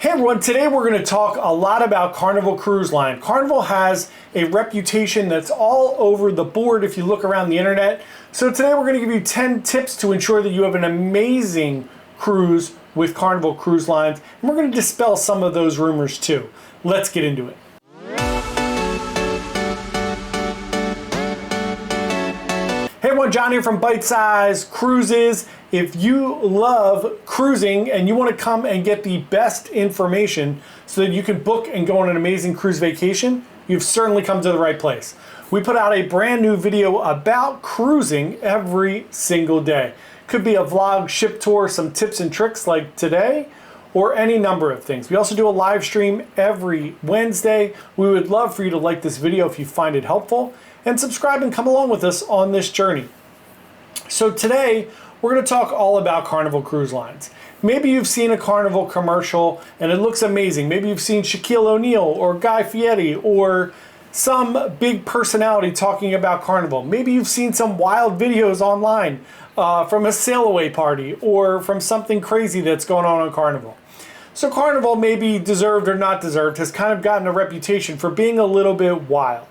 Hey everyone, today we're going to talk a lot about Carnival Cruise Line. Carnival has a reputation that's all over the board if you look around the internet. So today we're going to give you 10 tips to ensure that you have an amazing cruise with Carnival Cruise Lines. And we're going to dispel some of those rumors too. Let's get into it. Hey everyone, John here from Byte Size Cruises. If you love cruising and you want to come and get the best information so that you can book and go on an amazing cruise vacation, you've certainly come to the right place. We put out a brand new video about cruising every single day. Could be a vlog, ship tour, some tips and tricks like today, or any number of things. We also do a live stream every Wednesday. We would love for you to like this video if you find it helpful, and subscribe and come along with us on this journey. So today, we're going to talk all about Carnival Cruise Lines. Maybe you've seen a Carnival commercial and it looks amazing. Maybe you've seen Shaquille O'Neal or Guy Fieri or some big personality talking about Carnival. Maybe you've seen some wild videos online from a sail away party or from something crazy that's going on Carnival. So Carnival, maybe deserved or not deserved, has kind of gotten a reputation for being a little bit wild.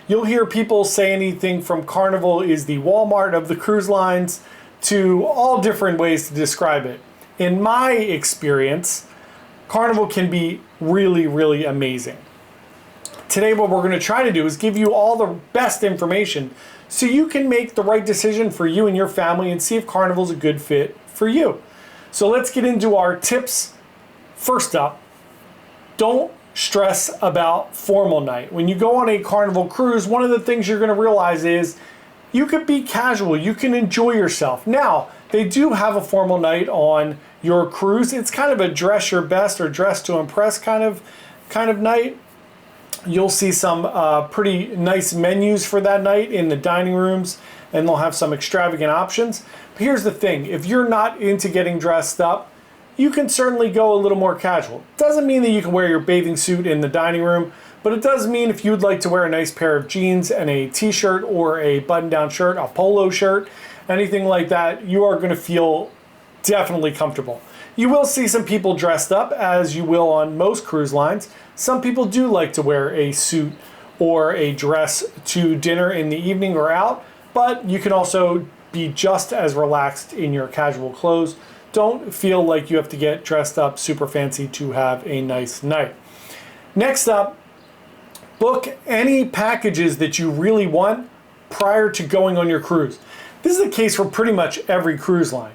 You'll hear people say anything from Carnival is the Walmart of the cruise lines to all different ways to describe it. In my experience, Carnival can be really, really amazing. Today what we're going to try to do is give you all the best information so you can make the right decision for you and your family and see if Carnival's a good fit for you. So let's get into our tips. First up, don't stress about formal night. When you go on a Carnival cruise, one of the things you're going to realize is you could be casual, you can enjoy yourself. Now, they do have a formal night on your cruise. It's kind of a dress your best or dress to impress kind of night. You'll see some pretty nice menus for that night in the dining rooms, and they'll have some extravagant options. But here's the thing, if you're not into getting dressed up, you can certainly go a little more casual. Doesn't mean that you can wear your bathing suit in the dining room, but it does mean if you'd like to wear a nice pair of jeans and a t-shirt or a button-down shirt, a polo shirt, anything like that, you are going to feel definitely comfortable. You will see some people dressed up, as you will on most cruise lines. Some people do like to wear a suit or a dress to dinner in the evening or out, but you can also be just as relaxed in your casual clothes. Don't feel like you have to get dressed up super fancy to have a nice night. Next up, book any packages that you really want prior to going on your cruise. This is the case for pretty much every cruise line.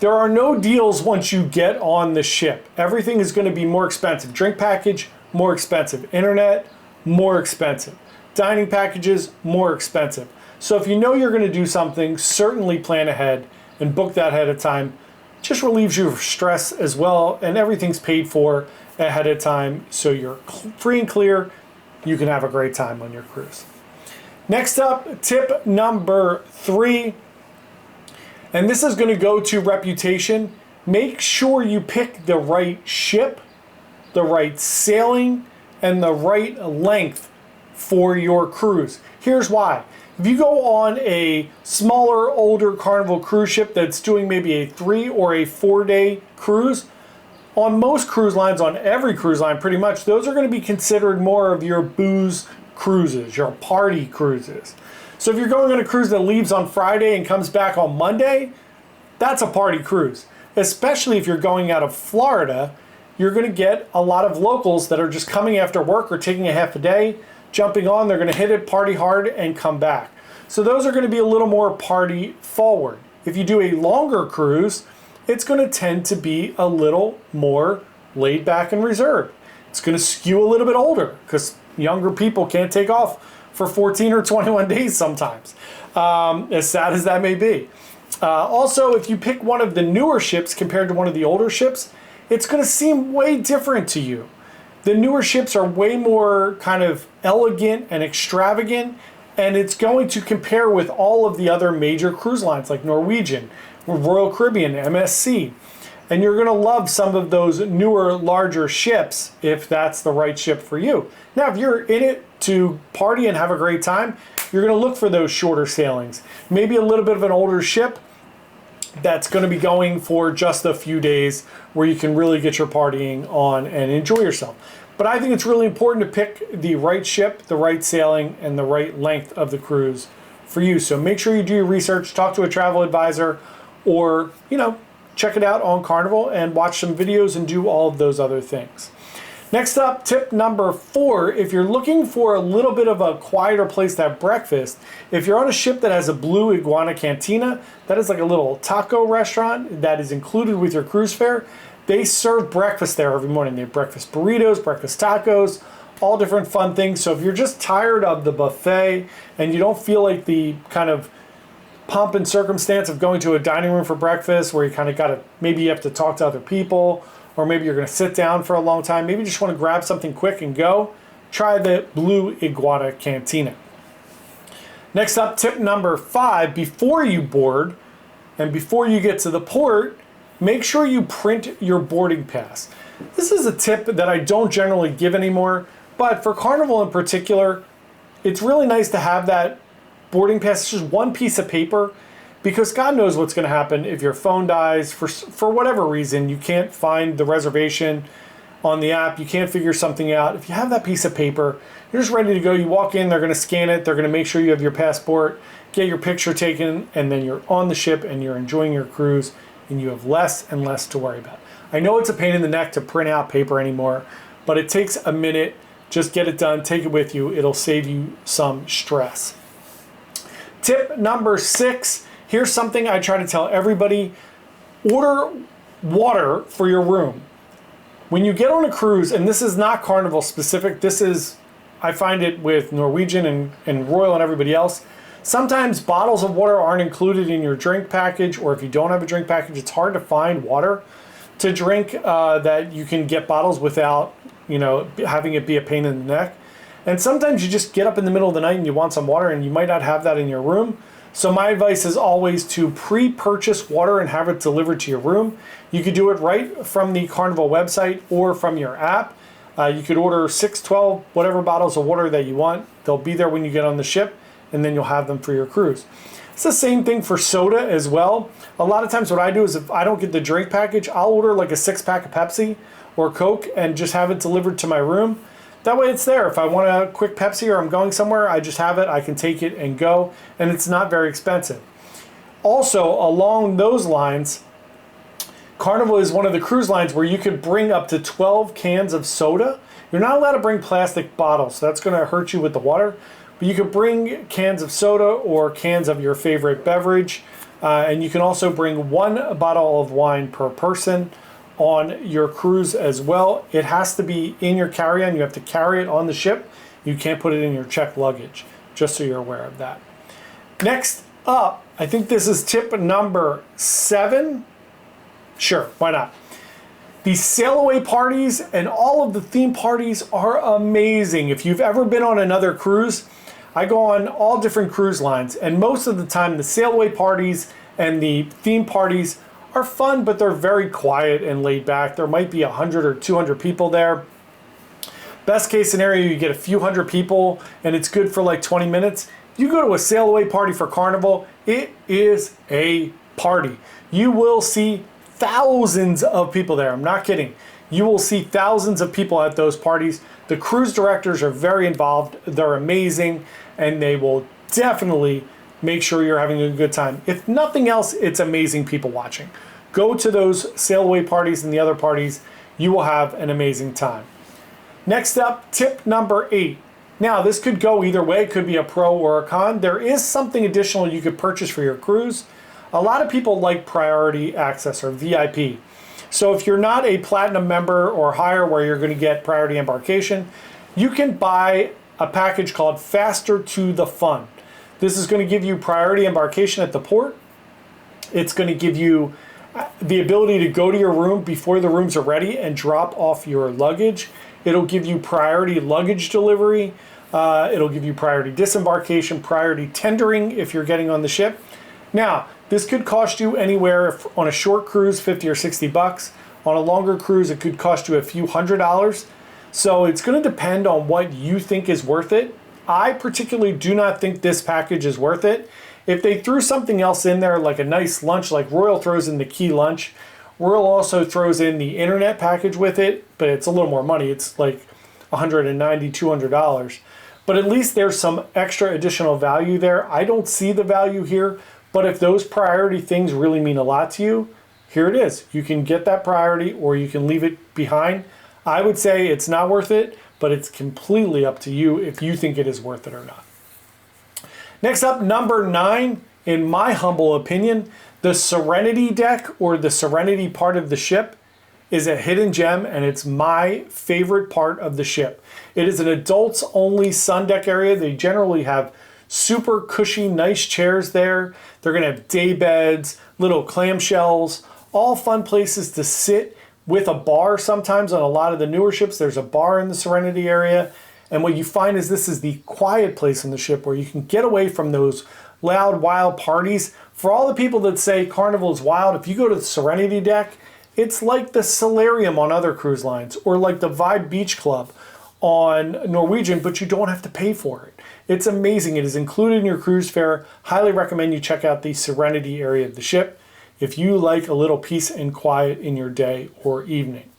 There are no deals once you get on the ship. Everything is going to be more expensive. Drink package, more expensive. Internet, more expensive. Dining packages, more expensive. So if you know you're going to do something, certainly plan ahead and book that ahead of time. Just relieves you of stress as well, and everything's paid for ahead of time, so you're free and clear. You can have a great time on your cruise. Next up, tip number 3, and this is going to go to reputation. Make sure you pick the right ship, the right sailing, and the right length for your cruise. Here's why. If you go on a smaller, older Carnival cruise ship that's doing maybe a 3 or a 4 day cruise, on most cruise lines, on every cruise line pretty much, those are going to be considered more of your booze cruises, your party cruises. So if you're going on a cruise that leaves on Friday and comes back on Monday, that's a party cruise. Especially if you're going out of Florida, you're going to get a lot of locals that are just coming after work or taking a half a day, jumping on, they're going to hit it, party hard, and come back. So those are going to be a little more party forward. If you do a longer cruise, it's going to tend to be a little more laid back and reserved. It's going to skew a little bit older because younger people can't take off for 14 or 21 days sometimes, as sad as that may be. Also, if you pick one of the newer ships compared to one of the older ships, it's going to seem way different to you. The newer ships are way more kind of elegant and extravagant, and it's going to compare with all of the other major cruise lines like Norwegian, Royal Caribbean, MSC. And you're going to love some of those newer, larger ships if that's the right ship for you. Now, if you're in it to party and have a great time, you're going to look for those shorter sailings. Maybe a little bit of an older ship that's going to be going for just a few days where you can really get your partying on and enjoy yourself. But I think it's really important to pick the right ship, the right sailing, and the right length of the cruise for you. So make sure you do your research, talk to a travel advisor, or, check it out on Carnival and watch some videos and do all of those other things. Next up, tip number 4, if you're looking for a little bit of a quieter place to have breakfast, if you're on a ship that has a Blue Iguana Cantina, that is like a little taco restaurant that is included with your cruise fare. They serve breakfast there every morning. They have breakfast burritos, breakfast tacos, all different fun things. So if you're just tired of the buffet and you don't feel like the kind of pomp and circumstance of going to a dining room for breakfast where you kind of maybe you have to talk to other people, or maybe you're going to sit down for a long time, maybe you just want to grab something quick and go, try the Blue Iguana Cantina. Next up, tip number 5, before you board and before you get to the port, make sure you print your boarding pass. This is a tip that I don't generally give anymore, but for Carnival in particular, it's really nice to have that boarding pass. It's just one piece of paper, because God knows what's going to happen if your phone dies for whatever reason. You can't find the reservation on the app. You can't figure something out. If you have that piece of paper, you're just ready to go. You walk in, they're going to scan it. They're going to make sure you have your passport, get your picture taken, and then you're on the ship and you're enjoying your cruise, and you have less and less to worry about. I know it's a pain in the neck to print out paper anymore, but it takes a minute. Just get it done. Take it with you. It'll save you some stress. Tip number 6. Here's something I try to tell everybody. Order water for your room. When you get on a cruise, and this is not Carnival specific, I find it with Norwegian and Royal and everybody else, sometimes bottles of water aren't included in your drink package, or if you don't have a drink package, it's hard to find water to drink that you can get bottles without, having it be a pain in the neck. And sometimes you just get up in the middle of the night and you want some water and you might not have that in your room. So my advice is always to pre-purchase water and have it delivered to your room. You could do it right from the Carnival website or from your app. You could order 6, 12, whatever bottles of water that you want. They'll be there when you get on the ship, and then you'll have them for your cruise. It's the same thing for soda as well. A lot of times what I do is if I don't get the drink package, I'll order like a 6-pack of Pepsi or Coke and just have it delivered to my room. That way it's there. If I want a quick Pepsi or I'm going somewhere, I just have it, I can take it and go, and it's not very expensive. Also, along those lines, Carnival is one of the cruise lines where you could bring up to 12 cans of soda. You're not allowed to bring plastic bottles, so that's going to hurt you with the water. But you could bring cans of soda or cans of your favorite beverage, and you can also bring 1 bottle of wine per person on your cruise as well. It has to be in your carry-on. You have to carry it on the ship. You can't put it in your checked luggage, just so you're aware of that. Next up, I think this is tip number 7. Sure, why not? The sail away parties and all of the theme parties are amazing. If you've ever been on another cruise, I go on all different cruise lines, and most of the time the sail away parties and the theme parties are fun, but they're very quiet and laid back. There might be 100 or 200 people there. Best case scenario, you get a few hundred people and it's good for like 20 minutes. You go to a sail away party for Carnival, it is a party. You will see thousands of people there. I'm not kidding. You will see thousands of people at those parties. The cruise directors are very involved. They're amazing, and they will definitely make sure you're having a good time. If nothing else, it's amazing people watching. Go to those sail away parties and the other parties. You will have an amazing time. Next up, tip number 8. Now, this could go either way. It could be a pro or a con. There is something additional you could purchase for your cruise. A lot of people like priority access or VIP. So if you're not a platinum member or higher where you're going to get priority embarkation, you can buy a package called Faster to the Fun. This is going to give you priority embarkation at the port. It's going to give you the ability to go to your room before the rooms are ready and drop off your luggage. It'll give you priority luggage delivery. It'll give you priority disembarkation, priority tendering if you're getting on the ship. Now, this could cost you anywhere on a short cruise, 50 or 60 bucks. On a longer cruise, it could cost you a few $100s. So it's going to depend on what you think is worth it. I particularly do not think this package is worth it. If they threw something else in there, like a nice lunch, like Royal throws in the key lunch, Royal also throws in the internet package with it, but it's a little more money. It's like $190, $200. But at least there's some extra additional value there. I don't see the value here, but if those priority things really mean a lot to you, here it is. You can get that priority or you can leave it behind. I would say it's not worth it, but it's completely up to you if you think it is worth it or not. Next up, number 9, in my humble opinion, the Serenity deck or the Serenity part of the ship is a hidden gem, and it's my favorite part of the ship. It is an adults only sun deck area. They generally have super cushy, nice chairs there. They're gonna have day beds, little clamshells, all fun places to sit with a bar. Sometimes on a lot of the newer ships, there's a bar in the Serenity area. And what you find is this is the quiet place on the ship where you can get away from those loud, wild parties. For all the people that say Carnival is wild, if you go to the Serenity deck, it's like the Solarium on other cruise lines or like the Vibe Beach Club on Norwegian, but you don't have to pay for it. It's amazing. It is included in your cruise fare. Highly recommend you check out the Serenity area of the ship if you like a little peace and quiet in your day or evening.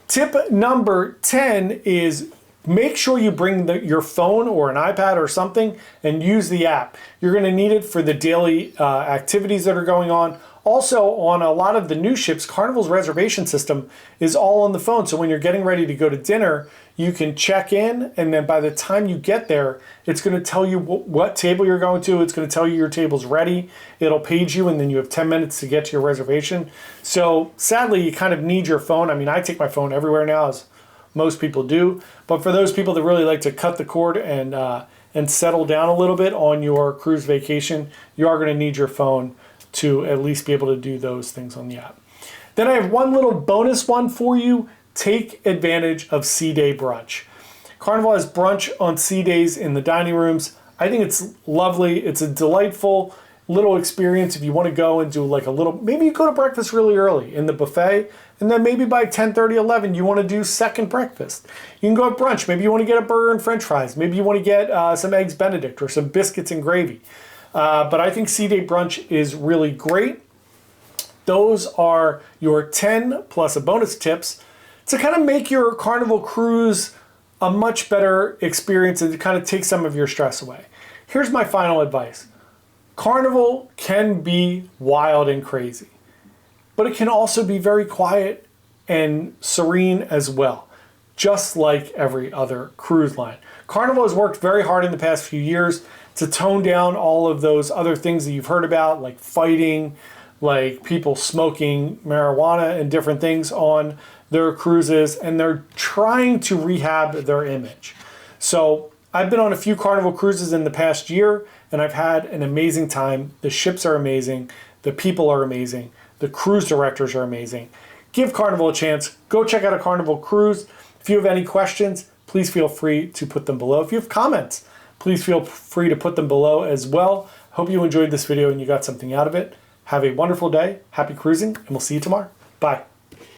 Tip number 10 is make sure you bring your phone or an iPad or something and use the app. You're going to need it for the daily activities that are going on. Also, on a lot of the new ships, Carnival's reservation system is all on the phone. So when you're getting ready to go to dinner, you can check in, and then by the time you get there, it's going to tell you what table you're going to. It's going to tell you your table's ready. It'll page you, and then you have 10 minutes to get to your reservation. So sadly, you kind of need your phone. I mean, I take my phone everywhere now, as most people do. But for those people that really like to cut the cord and settle down a little bit on your cruise vacation, you are going to need your phone to at least be able to do those things on the app. Then I have one little bonus one for you. Take advantage of Sea Day brunch. Carnival has brunch on Sea Days in the dining rooms. I think it's lovely. It's a delightful little experience if you want to go and do like a little, maybe you go to breakfast really early in the buffet, and then maybe by 10:30, 11, you want to do second breakfast. You can go at brunch. Maybe you want to get a burger and french fries. Maybe you want to get some eggs Benedict or some biscuits and gravy. But I think Sea Day brunch is really great. Those are your 10 plus a bonus tips to kind of make your Carnival cruise a much better experience and to kind of take some of your stress away. Here's my final advice. Carnival can be wild and crazy, but it can also be very quiet and serene as well, just like every other cruise line. Carnival has worked very hard in the past few years to tone down all of those other things that you've heard about, like fighting, like people smoking marijuana and different things on their cruises, and they're trying to rehab their image. So I've been on a few Carnival cruises in the past year, and I've had an amazing time. The ships are amazing. The people are amazing. The cruise directors are amazing. Give Carnival a chance. Go check out a Carnival cruise. If you have any questions, please feel free to put them below. If you have comments, please feel free to put them below as well. Hope you enjoyed this video and you got something out of it. Have a wonderful day. Happy cruising, and we'll see you tomorrow. Bye.